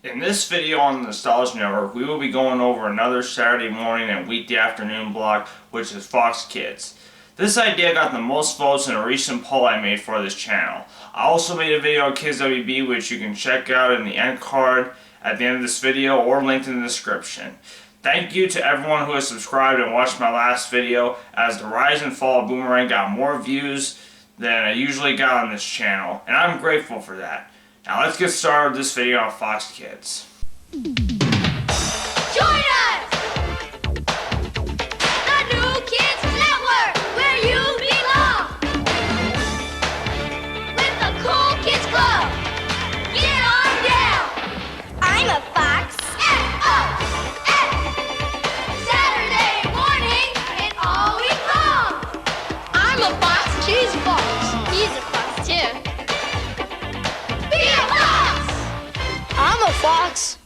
In this video on the Nostalgia Network, we will be going over another Saturday morning and weekday afternoon block, which is Fox Kids. This idea got the most votes in a recent poll I made for this channel. I also made a video on Kids WB, which you can check out in the end card at the end of this video or linked in the description. Thank you to everyone who has subscribed and watched my last video, as the rise and fall of Boomerang got more views than I usually got on this channel, and I'm grateful for that. Now let's get started with this video on Fox Kids. Join us! The New Kids Network, where you belong! With the Cool Kids Club, get on down! I'm a Fox. F-O-X! Saturday morning and all week long! I'm a Fox. She's Fox. He's a Fox too. Be a Fox! I'm a Fox.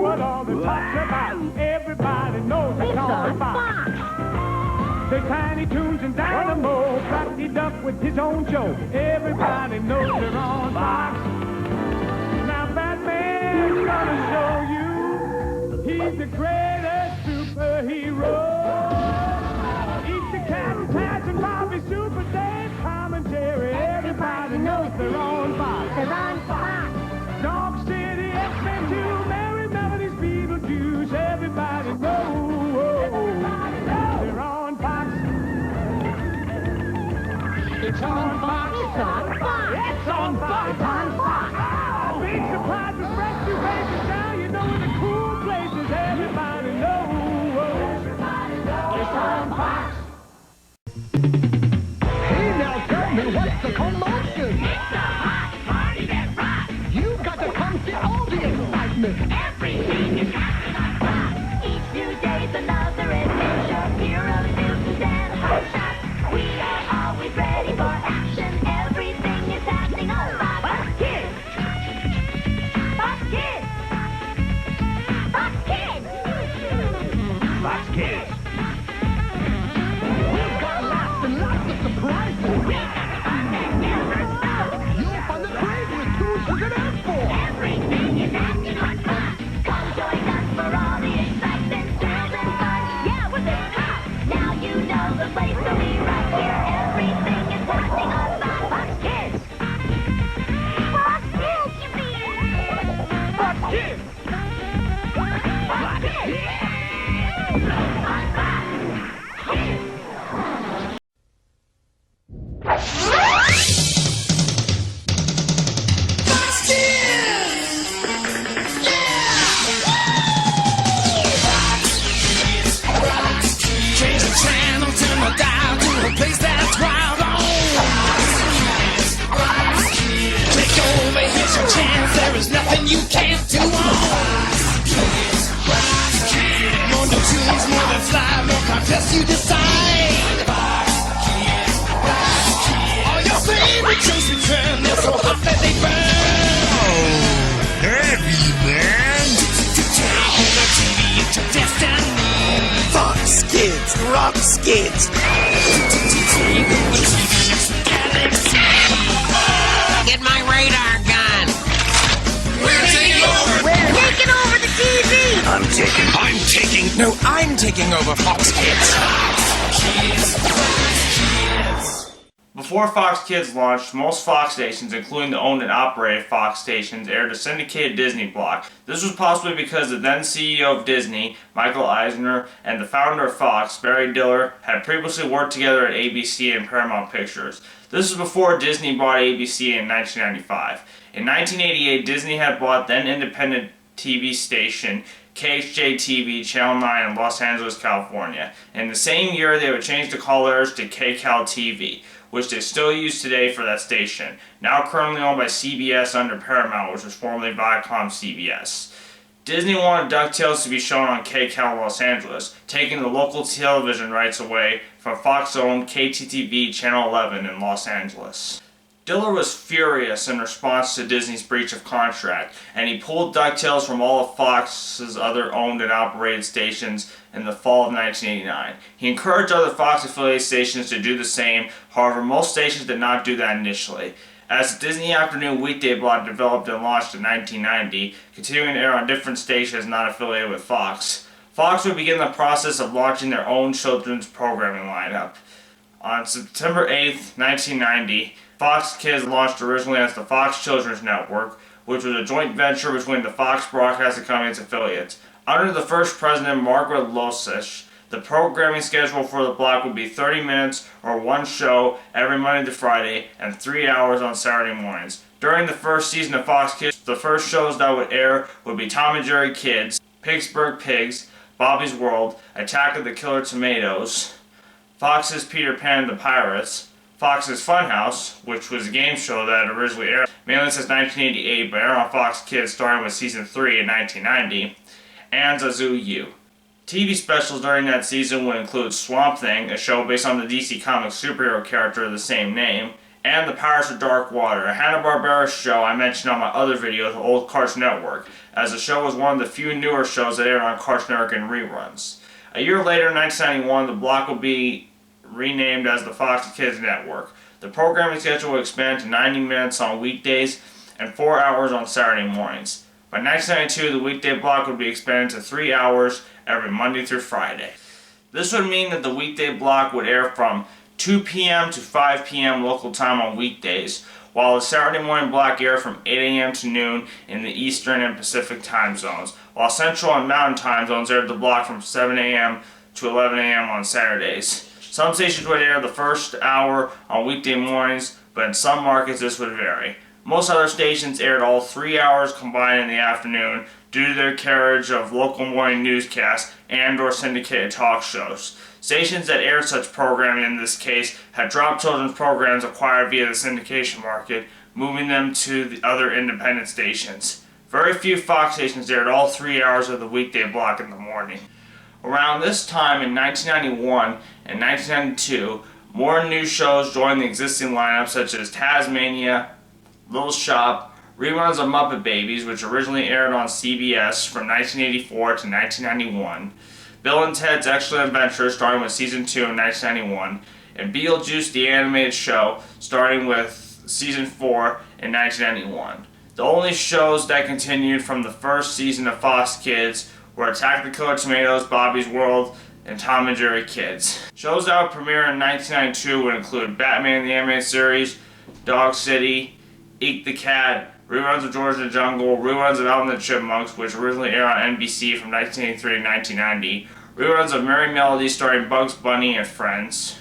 All the talk's about. Everybody knows it's on Fox. The Tiny Toons and Dynamo, Fluffy Duck with his own show. Everybody knows they're on Fox. Now Batman's gonna show you he's the greatest superhero. Eat the Captain Patch and Bobby Super Dave commentary. Everybody knows they're on Fox. They're on Fox. Dog City, X-Men 2, Mary Melody's Beetlejuice, everybody knows they're on Fox. It's on Fox. It's on Fox. It's on Fox. It's on Fox. Big surprises, rescue babies, now you know in the cool places, everybody knows it's on Fox. Hey, now tell me what's the commotion? It's a hot party that rocks. You got to come see all the excitement. Everything is happening on Fox. Each new day's another adventure. Heroes, mutants, and hot shots. We are always ready for action. Everything is happening on Fox. Fox Kids! Fox Kids! Fox Kids! Fox Kids. We've got lots and lots of surprises. We got the fun that never stops. You'll find the craziest tunes you could ask for. Everything is happening on Fox. Come join us for all the excitement, thrills, and fun. Yeah, with the top. Now you know the place to be right here. Everything is happening on Fox. Fox Kids. Fox Kids, you mean? Fox Kids. Fox Kids. On Fox Kids. Change the channel, turn the dial to a place that's wild on. Take over, here's your chance. There is nothing you can't do on. More new tunes, more than fly, more contests you decide. All your favorite shows return. They're so hot that they burn. Heavy, man. Take over TV, it's your destiny. Fox Kids, Rock Kids. Get my radar gun. We're taking over. We're taking over the TV. I'm taking over Fox Kids. Before Fox Kids launched, most Fox stations, including the owned and operated Fox stations, aired a syndicated Disney block. This was possibly because the then CEO of Disney, Michael Eisner, and the founder of Fox, Barry Diller, had previously worked together at ABC and Paramount Pictures. This was before Disney bought ABC in 1995. In 1988, Disney had bought then independent TV station KHJ-TV Channel 9 in Los Angeles, California. In the same year, they would change the call letters to KCAL-TV, which they still use today for that station, now currently owned by CBS under Paramount, which was formerly Viacom CBS. Disney wanted DuckTales to be shown on KCAL Los Angeles, taking the local television rights away from Fox-owned KTTV Channel 11 in Los Angeles. Diller was furious in response to Disney's breach of contract, and he pulled DuckTales from all of Fox's other owned and operated stations in the fall of 1989. He encouraged other Fox affiliate stations to do the same, however most stations did not do that initially. As the Disney Afternoon weekday block developed and launched in 1990, continuing to air on different stations not affiliated with Fox, Fox would begin the process of launching their own children's programming lineup. On September 8th, 1990, Fox Kids launched originally as the Fox Children's Network, which was a joint venture between the Fox Broadcasting Company's affiliates. Under the first president, Margaret Losich, the programming schedule for the block would be 30 minutes or one show every Monday to Friday and 3 hours on Saturday mornings. During the first season of Fox Kids, the first shows that would air would be Tom and Jerry Kids, Pittsburgh Pigs, Bobby's World, Attack of the Killer Tomatoes, Fox's Peter Pan and the Pirates, Fox's Funhouse, which was a game show that originally aired mainly since 1988 but aired on Fox Kids starting with season 3 in 1990, and Zazu U. TV specials during that season would include Swamp Thing, a show based on the DC Comics superhero character of the same name, and The Pirates of Dark Water, a Hanna-Barbera show I mentioned on my other video, the old Cartoon Network, as the show was one of the few newer shows that aired on Cartoon Network in reruns. A year later, in 1991, the block would be renamed as the Fox Kids Network. The programming schedule would expand to 90 minutes on weekdays and 4 hours on Saturday mornings. By 1992, the weekday block would be expanded to 3 hours every Monday through Friday. This would mean that the weekday block would air from 2 p.m. to 5 p.m. local time on weekdays, while the Saturday morning block aired from 8 a.m. to noon in the Eastern and Pacific time zones, while Central and Mountain time zones aired the block from 7 a.m. to 11 a.m. on Saturdays. Some stations would air the first hour on weekday mornings, but in some markets this would vary. Most other stations aired all 3 hours combined in the afternoon due to their carriage of local morning newscasts and/or syndicated talk shows. Stations that aired such programming in this case had dropped children's programs acquired via the syndication market, moving them to the other independent stations. Very few Fox stations aired all 3 hours of the weekday block in the morning. Around this time in 1991 and 1992, more new shows joined the existing lineup such as Tasmania, Little Shop, reruns of Muppet Babies, which originally aired on CBS from 1984 to 1991, Bill and Ted's Excellent Adventure starting with Season 2 in 1991, and Beetlejuice the Animated Show starting with Season 4 in 1991. The only shows that continued from the first season of Fox Kids were Attack the Killer Tomatoes, Bobby's World, and Tom and Jerry Kids. Shows that would premiere in 1992 would include Batman the Animated Series, Dog City, Eek the Cat, reruns of George and the Jungle, reruns of Alvin and the Chipmunks, which originally aired on NBC from 1983 to 1990, reruns of Merry Melody starring Bugs Bunny and Friends,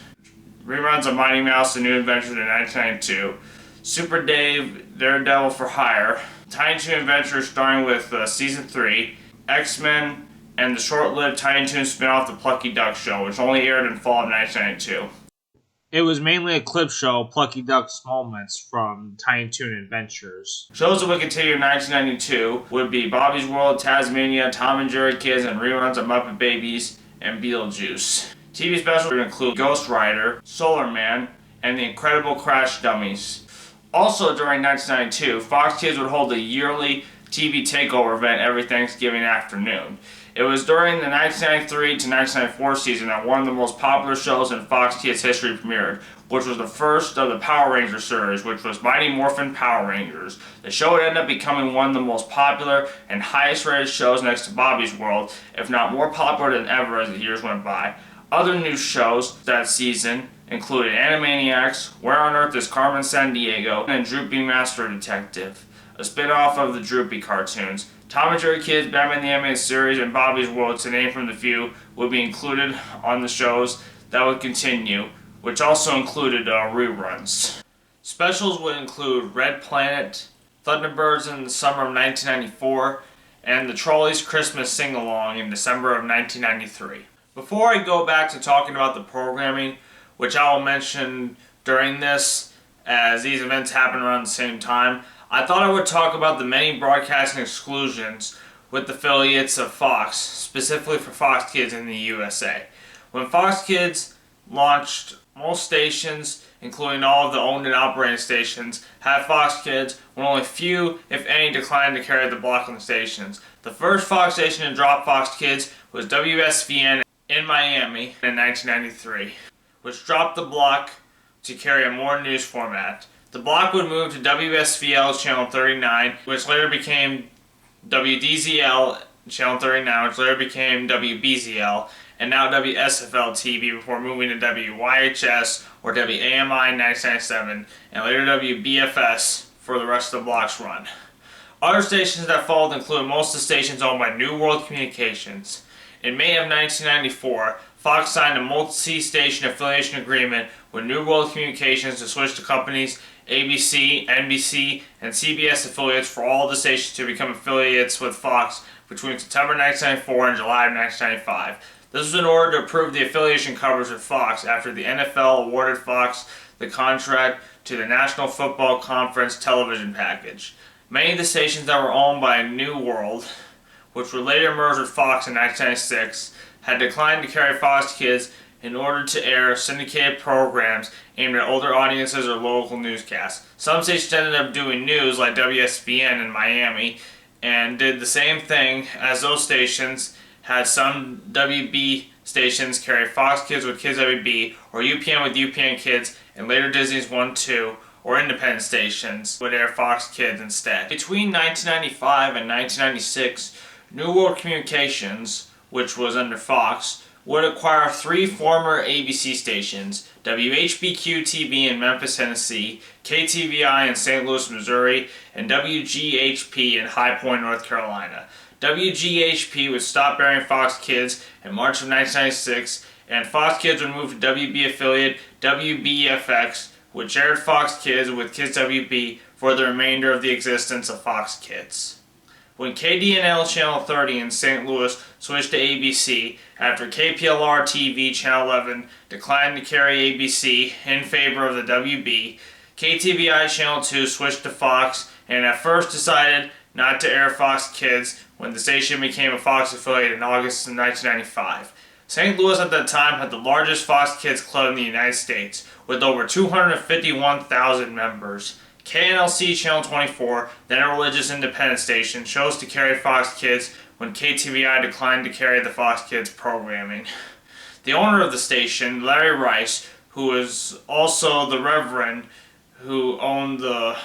reruns of Mighty Mouse and New Adventures in 1992, Super Dave, Daredevil for Hire, Tiny Toon Adventures starting with Season 3, X-Men, and the short-lived Tiny Toon spin-off The Plucky Duck Show, which only aired in fall of 1992. It was mainly a clip show, Plucky Duck's moments from Tiny Toon Adventures. Shows that would continue in 1992 would be Bobby's World, Tasmania, Tom and Jerry Kids, and reruns of Muppet Babies and Beetlejuice. TV specials would include Ghost Rider, Solar Man, and The Incredible Crash Dummies. Also during 1992, Fox Kids would hold a yearly TV takeover event every Thanksgiving afternoon. It was during the 1993 to 1994 season that one of the most popular shows in Fox Kids history premiered, which was the first of the Power Rangers series, which was Mighty Morphin Power Rangers. The show would end up becoming one of the most popular and highest rated shows next to Bobby's World, if not more popular than ever as the years went by. Other new shows that season included Animaniacs, Where on Earth is Carmen Sandiego, and Droopy Master Detective, a spin-off of the Droopy cartoons. Tom and Jerry Kids, Batman the Animated Series, and Bobby's World, to name from the few, would be included on the shows that would continue, which also included reruns. Specials would include Red Planet, Thunderbirds in the summer of 1994, and the Trolleys Christmas Sing-Along in December of 1993. Before I go back to talking about the programming, which I will mention during this, as these events happen around the same time, I thought I would talk about the many broadcasting exclusions with affiliates of Fox, specifically for Fox Kids in the USA. When Fox Kids launched Most stations, including all of the owned and operated stations, had Fox Kids, when only few, if any, declined to carry the block on the stations. The first Fox station to drop Fox Kids was WSVN in Miami in 1993, which dropped the block to carry a more news format. The block would move to WSVL Channel 39, which later became WDZL Channel 39, which later became WBZL, and now WSFL TV before moving to WYHS or WAMI 1997, and later WBFS for the rest of the block's run. Other stations that followed include most of the stations owned by New World Communications. In May of 1994, Fox signed a multi-station affiliation agreement with New World Communications to switch the company's ABC, NBC, and CBS affiliates for all the stations to become affiliates with Fox between September 1994 and July of 1995. This was in order to approve the affiliation coverage with Fox after the NFL awarded Fox the contract to the National Football Conference television package. Many of the stations that were owned by New World, which would later merge with Fox in 1996, had declined to carry Fox Kids in order to air syndicated programs aimed at older audiences or local newscasts. Some stations ended up doing news, like WSBN in Miami, and did the same thing as those stations. Had some WB stations carry Fox Kids with Kids WB, or UPN with UPN Kids, and later Disney's 1-2, or independent stations would air Fox Kids instead. Between 1995 and 1996, New World Communications, which was under Fox, would acquire 3 former ABC stations, WHBQ-TV in Memphis, Tennessee, KTVI in St. Louis, Missouri, and WGHP in High Point, North Carolina. WGHP would stop airing Fox Kids in March of 1996, and Fox Kids would move to WB affiliate WBFX, which aired Fox Kids with Kids WB for the remainder of the existence of Fox Kids. When KDNL Channel 30 in St. Louis switched to ABC after KPLR TV Channel 11 declined to carry ABC in favor of the WB, KTVI Channel 2 switched to Fox and at first decided not to air Fox Kids when the station became a Fox affiliate in August of 1995. St. Louis at that time had the largest Fox Kids club in the United States, with over 251,000 members. KNLC Channel 24, then a religious independent station, chose to carry Fox Kids when KTVI declined to carry the Fox Kids programming. The owner of the station, Larry Rice, who is also the Reverend who owned the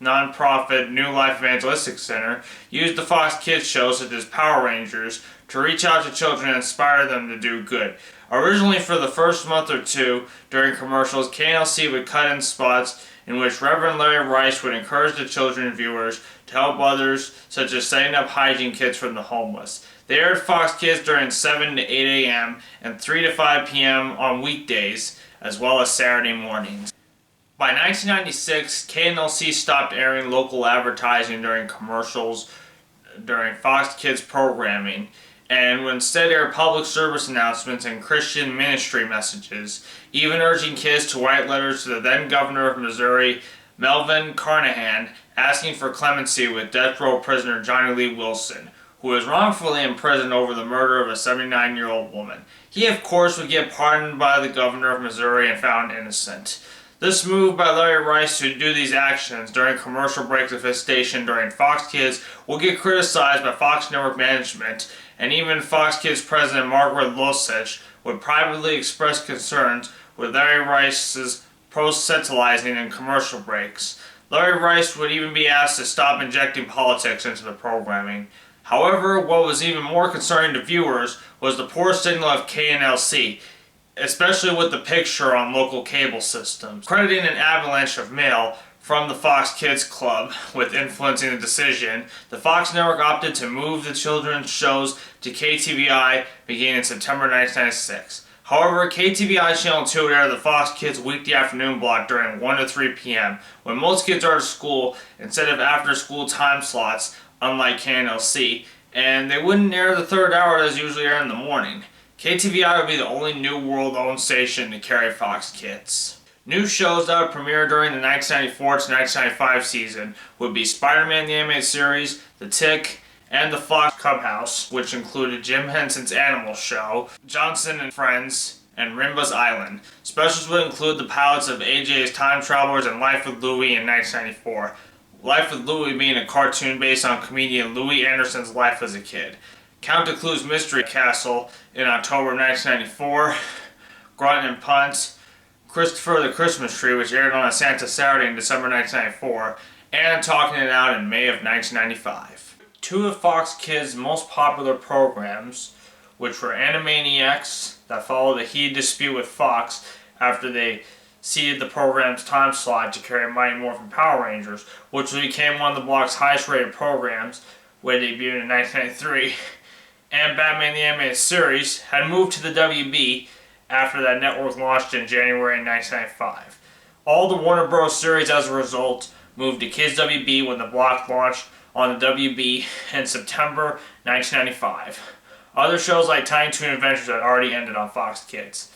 non-profit New Life Evangelistic Center, used the Fox Kids shows such as Power Rangers to reach out to children and inspire them to do good. Originally, for the first month or two during commercials, KNLC would cut in spots in which Reverend Larry Rice would encourage the children and viewers to help others, such as setting up hygiene kits for the homeless. They aired Fox Kids during 7 to 8 a.m. and 3 to 5 p.m. on weekdays, as well as Saturday mornings. By 1996, KNLC stopped airing local advertising during commercials during Fox Kids programming, and would instead air public service announcements and Christian ministry messages, even urging kids to write letters to the then governor of Missouri, Melvin Carnahan, asking for clemency with death row prisoner Johnny Lee Wilson, who was wrongfully imprisoned over the murder of a 79-year-old woman. He, of course, would get pardoned by the governor of Missouri and found innocent. This move by Larry Rice to do these actions during commercial breaks of his station during Fox Kids will get criticized by Fox Network management, and even Fox Kids president Margaret Losich would privately express concerns with Larry Rice's proselytizing in commercial breaks. Larry Rice would even be asked to stop injecting politics into the programming. However, what was even more concerning to viewers was the poor signal of KNLC, especially with the picture on local cable systems. Crediting an avalanche of mail from the Fox Kids Club with influencing the decision, the Fox Network opted to move the children's shows to KTVI beginning in September 1996. However, KTVI Channel 2 would air the Fox Kids weekday afternoon block during 1 to 3 p.m. when most kids are at school instead of after-school time slots, unlike KNLC, and they wouldn't air the third hour as usually aired in the morning. KTVI would be the only New World-owned station to carry Fox Kids. New shows that would premiere during the 1994 to 1995 season would be Spider-Man the Animated Series, The Tick, and the Fox Clubhouse, which included Jim Henson's Animal Show, Johnson and Friends, and Rimba's Island. Specials would include the pilots of AJ's Time Travelers and Life with Louie in 1994. Life with Louie being a cartoon based on comedian Louis Anderson's life as a kid. Count de Clue's Mystery Castle in October 1994. Grunt and Punt. Christopher the Christmas Tree, which aired on a Santa Saturday in December 1994. And Talking It Out in May of 1995. Two of Fox Kids' most popular programs, which were Animaniacs, that followed a heated dispute with Fox after they ceded the program's time slot to carry Mighty Morphin Power Rangers, which became one of the block's highest rated programs, when it debuted in 1993, and Batman the Animated Series had moved to the WB after that network launched in January 1995. All the Warner Bros. Series, as a result, moved to Kids WB when the block launched on the WB in September 1995. Other shows like Tiny Toon Adventures had already ended on Fox Kids.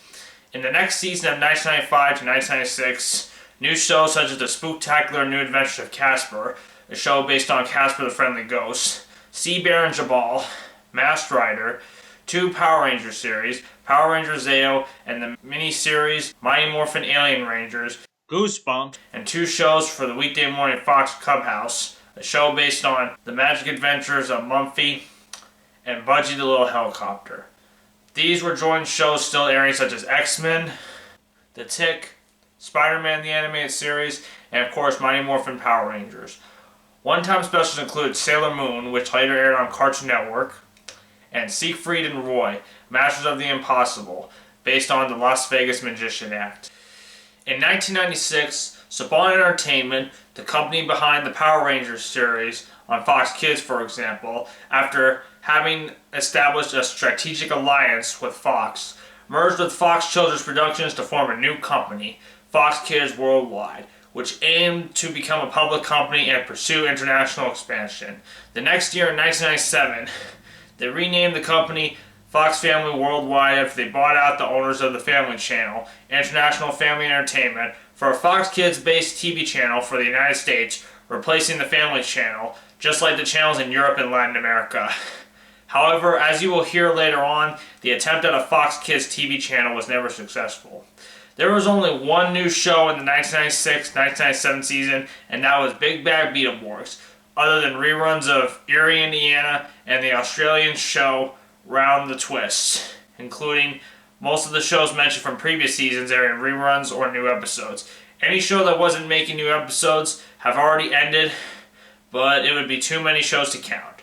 In the next season of 1995 to 1996, new shows such as The Spooktacular New Adventures of Casper, a show based on Casper the Friendly Ghost, Sea Bear and Jabal, Masked Rider, two Power Rangers series, Power Rangers Zeo, and the mini-series Mighty Morphin Alien Rangers, Goosebumps, and two shows for the weekday morning Fox Clubhouse, a show based on the magic adventures of Mumphy and Budgie the Little Helicopter. These were joint shows still airing such as X-Men, The Tick, Spider-Man the Animated Series, and of course Mighty Morphin Power Rangers. One-time specials include Sailor Moon, which later aired on Cartoon Network, and Siegfried and Roy, Masters of the Impossible, based on the Las Vegas Magician Act. In 1996, Saban Entertainment, the company behind the Power Rangers series on Fox Kids, for example, after having established a strategic alliance with Fox, merged with Fox Children's Productions to form a new company, Fox Kids Worldwide, which aimed to become a public company and pursue international expansion. The next year, in 1997, they renamed the company Fox Family Worldwide after they bought out the owners of the Family Channel, International Family Entertainment, for a Fox Kids-based TV channel for the United States, replacing the Family Channel, just like the channels in Europe and Latin America. However, as you will hear later on, the attempt at a Fox Kids TV channel was never successful. There was only one new show in the 1996-1997 season, and that was Big Bad Beetleborgs, other than reruns of Erie, Indiana, and the Australian show Round the Twist, including most of the shows mentioned from previous seasons airing reruns or new episodes. Any show that wasn't making new episodes have already ended, but it would be too many shows to count.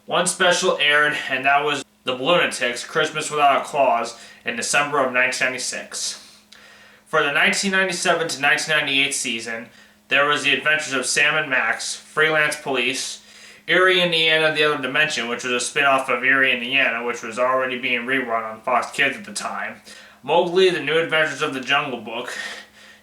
One special aired, and that was The Lunatics, Christmas Without a Claus, in December of 1996. For the 1997 to 1998 season, there was The Adventures of Sam and Max, Freelance Police, Erie, Indiana, The Other Dimension, which was a spin-off of Erie, Indiana, which was already being rerun on Fox Kids at the time, Mowgli, The New Adventures of the Jungle Book,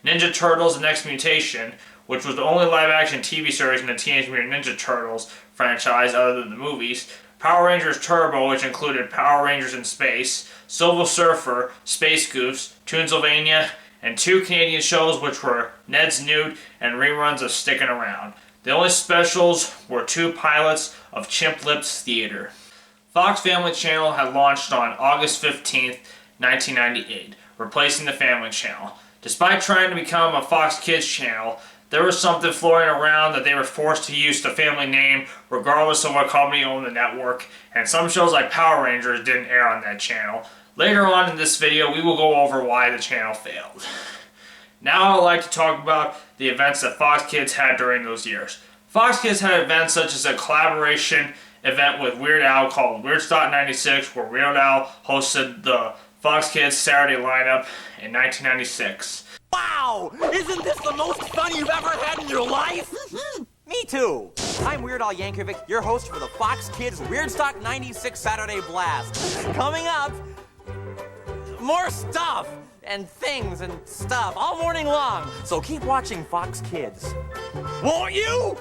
Ninja Turtles, The Next Mutation, which was the only live-action TV series in the Teenage Mutant Ninja Turtles franchise other than the movies, Power Rangers Turbo, which included Power Rangers in Space, Silver Surfer, Space Goofs, Toonsylvania, and two Canadian shows which were Ned's Nude and reruns of Stickin' Around. The only specials were two pilots of Chimp Lips Theater. Fox Family Channel had launched on August 15th, 1998, replacing the Family Channel. Despite trying to become a Fox Kids channel, there was something floating around that they were forced to use the family name regardless of what company owned the network, and some shows like Power Rangers didn't air on that channel. Later on in this video, we will go over why the channel failed. Now I'd like to talk about the events that Fox Kids had during those years. Fox Kids had events such as a collaboration event with Weird Al called Weirdstock 96, where Weird Al hosted the Fox Kids Saturday lineup in 1996. Wow! Isn't this the most fun you've ever had in your life? Me too! I'm Weird Al Yankovic, your host for the Fox Kids Weirdstock 96 Saturday Blast. Coming up, more stuff and things and stuff all morning long. So keep watching Fox Kids. Won't you?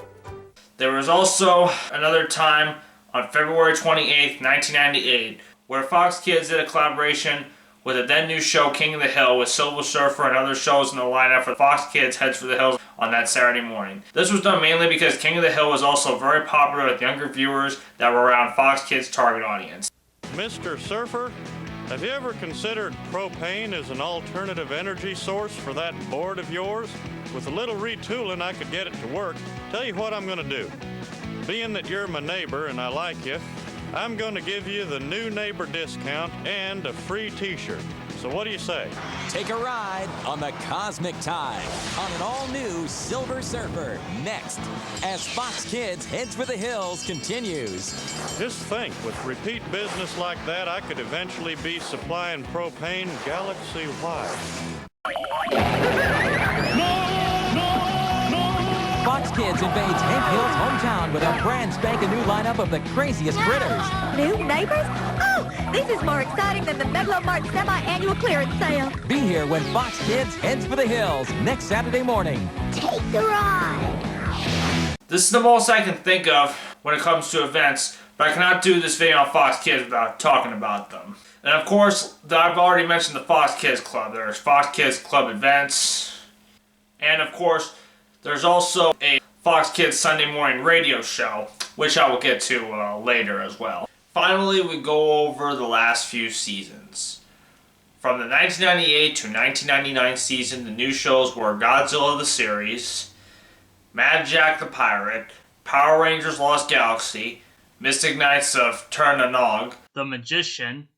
There was also another time on February 28th, 1998, where Fox Kids did a collaboration with a then new show King of the Hill with Silver Surfer and other shows in the lineup for Fox Kids Heads for the Hills on that Saturday morning. This was done mainly because King of the Hill was also very popular with younger viewers that were around Fox Kids' target audience. Mr. Surfer, Have you ever considered propane as an alternative energy source for that board of yours? With a little retooling, I could get it to work. Tell you what I'm gonna do. Being that you're my neighbor and I like you, I'm gonna give you the new neighbor discount and a free t-shirt. So what do you say? Take a ride on the Cosmic Tide on an all-new Silver Surfer next, as Fox Kids Heads for the Hills continues. Just think, with repeat business like that, I could eventually be supplying propane galaxy-wide. Fox Kids invades Hank Hill's hometown with a brand spanking new lineup of the craziest critters. New neighbors? Oh, this is more exciting than the Megalomart semi-annual clearance sale. Be here when Fox Kids Heads for the Hills next Saturday morning. Take the ride. This is the most I can think of when it comes to events, but I cannot do this video on Fox Kids without talking about them. And of course, I've already mentioned the Fox Kids Club. There's Fox Kids Club events, and of course, there's also a Fox Kids Sunday morning radio show, which I will get to later as well. Finally, we go over the last few seasons. From the 1998 to 1999 season, the new shows were Godzilla the Series, Mad Jack the Pirate, Power Rangers Lost Galaxy, Mystic Knights of Ternanog, The Magician,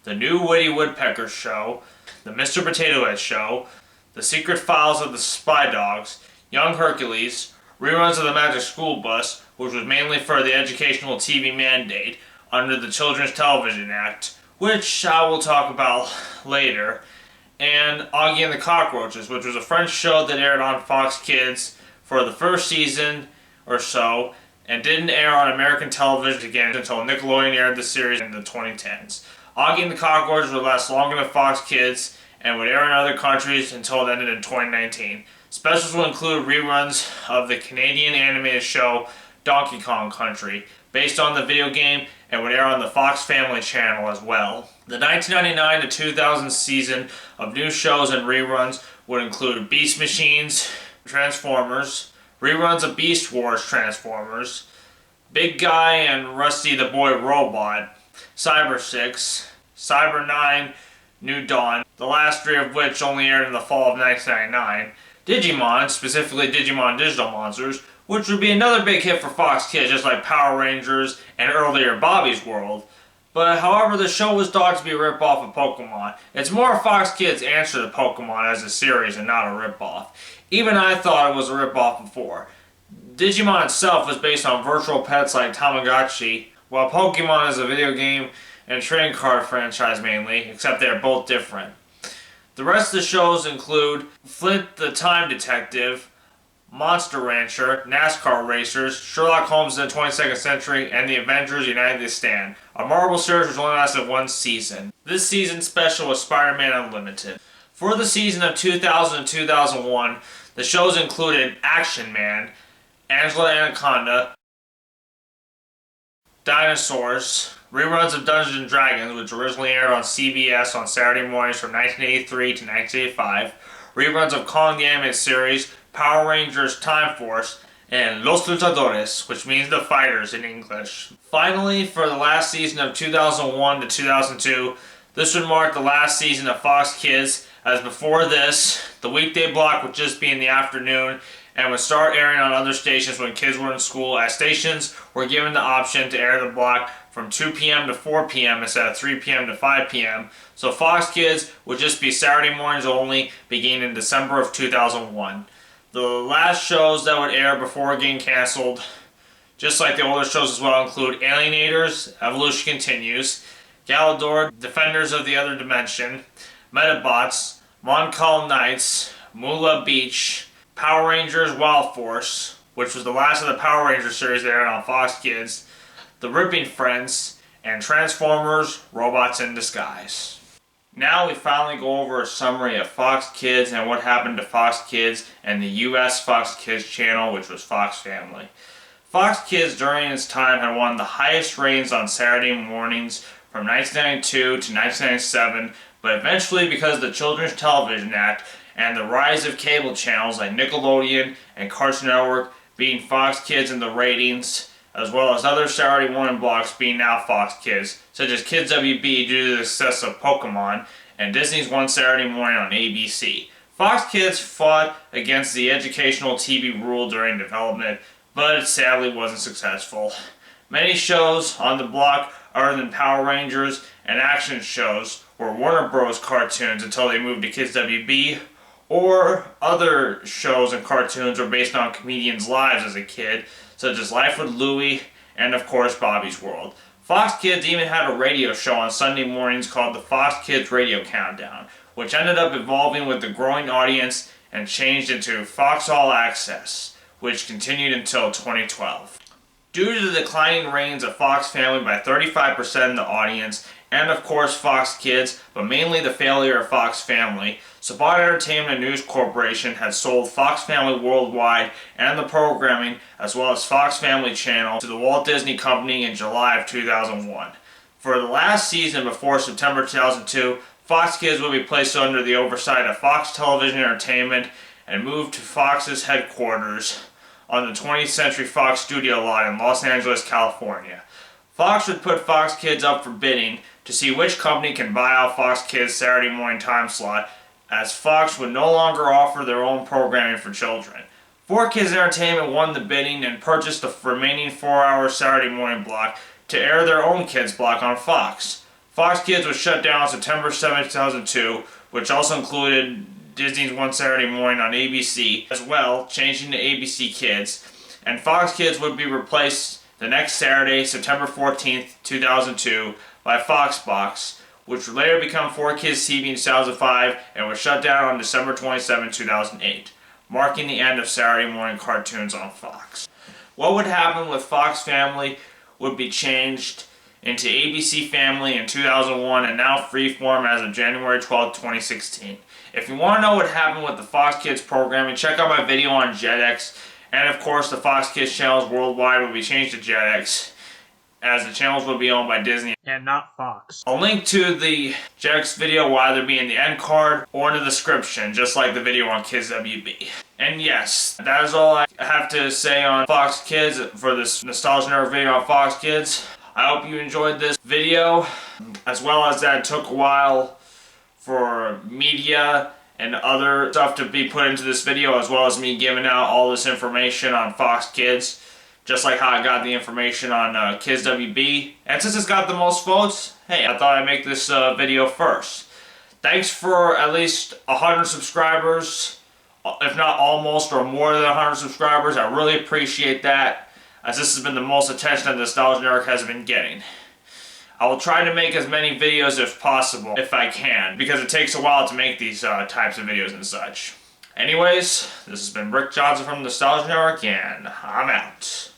The New Woody Woodpecker Show, The Mr. Potato Head Show, The Secret Files of the Spy Dogs, Young Hercules, reruns of the Magic School Bus, which was mainly for the educational TV mandate under the Children's Television Act, which I will talk about later, and Augie and the Cockroaches, which was a French show that aired on Fox Kids for the first season or so, and didn't air on American television again until Nickelodeon aired the series in the 2010s. Augie and the Cockroaches would last longer than Fox Kids and would air in other countries until it ended in 2019. Specials will include reruns of the Canadian animated show Donkey Kong Country, based on the video game, and would air on the Fox Family Channel as well. The 1999 to 2000 season of new shows and reruns would include Beast Machines, Transformers, reruns of Beast Wars Transformers, Big Guy and Rusty the Boy Robot, Cyber 6, Cyber 9, New Dawn, the last three of which only aired in the fall of 1999, Digimon, specifically Digimon Digital Monsters, which would be another big hit for Fox Kids, just like Power Rangers and earlier Bobby's World. But however, the show was thought to be a rip-off of Pokemon. It's more Fox Kids' answer to Pokemon as a series and not a rip-off. Even I thought it was a rip-off before. Digimon itself was based on virtual pets like Tamagotchi, while Pokemon is a video game and trading card franchise mainly, except they're both different. The rest of the shows include Flint the Time Detective, Monster Rancher, NASCAR Racers, Sherlock Holmes in the 22nd Century, and The Avengers United They Stand. A Marvel series which only lasted one season. This season's special was Spider-Man Unlimited. For the season of 2000 and 2001, the shows included Action Man, Angela Anaconda, Dinosaurs, reruns of Dungeons & Dragons, which originally aired on CBS on Saturday mornings from 1983 to 1985, reruns of Kong the Animated Series, Power Rangers Time Force, and Los Luchadores, which means the fighters in English. Finally, for the last season of 2001 to 2002, this would mark the last season of Fox Kids, as before this, the weekday block would just be in the afternoon and would start airing on other stations when kids were in school, as stations were given the option to air the block from 2 p.m. to 4 p.m. instead of 3 p.m. to 5 p.m. So Fox Kids would just be Saturday mornings only, beginning in December of 2001. The last shows that would air before getting canceled, just like the older shows as well, include Alienators, Evolution Continues, Galador, Defenders of the Other Dimension, Metabots, Moncall Knights, Moolah Beach, Power Rangers Wild Force, which was the last of the Power Rangers series that aired on Fox Kids, The Ripping Friends, and Transformers Robots in Disguise. Now we finally go over a summary of Fox Kids and what happened to Fox Kids and the US Fox Kids channel, which was Fox Family. Fox Kids during its time had one of the highest ratings on Saturday mornings from 1992 to 1997, but eventually, because of the Children's Television Act and the rise of cable channels like Nickelodeon and Cartoon Network beating Fox Kids in the ratings, as well as other Saturday morning blocks being now Fox Kids, such as Kids WB due to the success of Pokemon, and Disney's One Saturday Morning on ABC. Fox Kids fought against the educational TV rule during development, but it sadly wasn't successful. Many shows on the block, other than Power Rangers and action shows, were Warner Bros. Cartoons until they moved to Kids WB, or other shows and cartoons were based on comedians' lives as a kid, such as Life with Louie and, of course, Bobby's World. Fox Kids even had a radio show on Sunday mornings called the Fox Kids Radio Countdown, which ended up evolving with the growing audience and changed into Fox All Access, which continued until 2012. Due to the declining ratings of Fox Family by 35% in the audience, and of course Fox Kids, but mainly the failure of Fox Family, Saban Entertainment and News Corporation had sold Fox Family worldwide and the programming, as well as Fox Family Channel, to the Walt Disney Company in July of 2001. For the last season before September 2002, Fox Kids will be placed under the oversight of Fox Television Entertainment and moved to Fox's headquarters on the 20th Century Fox studio lot in Los Angeles, California. Fox would put Fox Kids up for bidding to see which company can buy out Fox Kids' Saturday morning time slot, as Fox would no longer offer their own programming for children. 4Kids Entertainment won the bidding and purchased the remaining 4-hour Saturday morning block to air their own kids block on Fox. Fox Kids was shut down on September 7, 2002, which also included Disney's One Saturday Morning on ABC as well, changing to ABC Kids, and Fox Kids would be replaced the next Saturday, September 14th, 2002, by Fox Box, which would later become 4Kids TV in 2005 and was shut down on December 27, 2008, marking the end of Saturday morning cartoons on Fox. What would happen with Fox Family would be changed into ABC Family in 2001 and now Freeform as of January 12, 2016. If you want to know what happened with the Fox Kids programming, check out my video on Jetix, and of course the Fox Kids channels worldwide will be changed to Jetix, as the channels will be owned by Disney And not Fox. I'll link to the Jetix video will either be in the end card or in the description, just like the video on Kids WB. And yes, that is all I have to say on Fox Kids for this Nostalgia Network video on Fox Kids. I hope you enjoyed this video, as well as that it took a while for media and other stuff to be put into this video, as well as me giving out all this information on Fox Kids, just like how I got the information on Kids WB. And since it's got the most votes, hey, I thought I'd make this video first. Thanks for at least 100 subscribers, if not almost or more than 100 subscribers. I really appreciate that, as this has been the most attention that the Nostalgia Network has been getting. I will try to make as many videos if possible, if I can, because it takes a while to make these types of videos and such. Anyways, this has been Rick Johnson from the Nostalgia Network, and I'm out.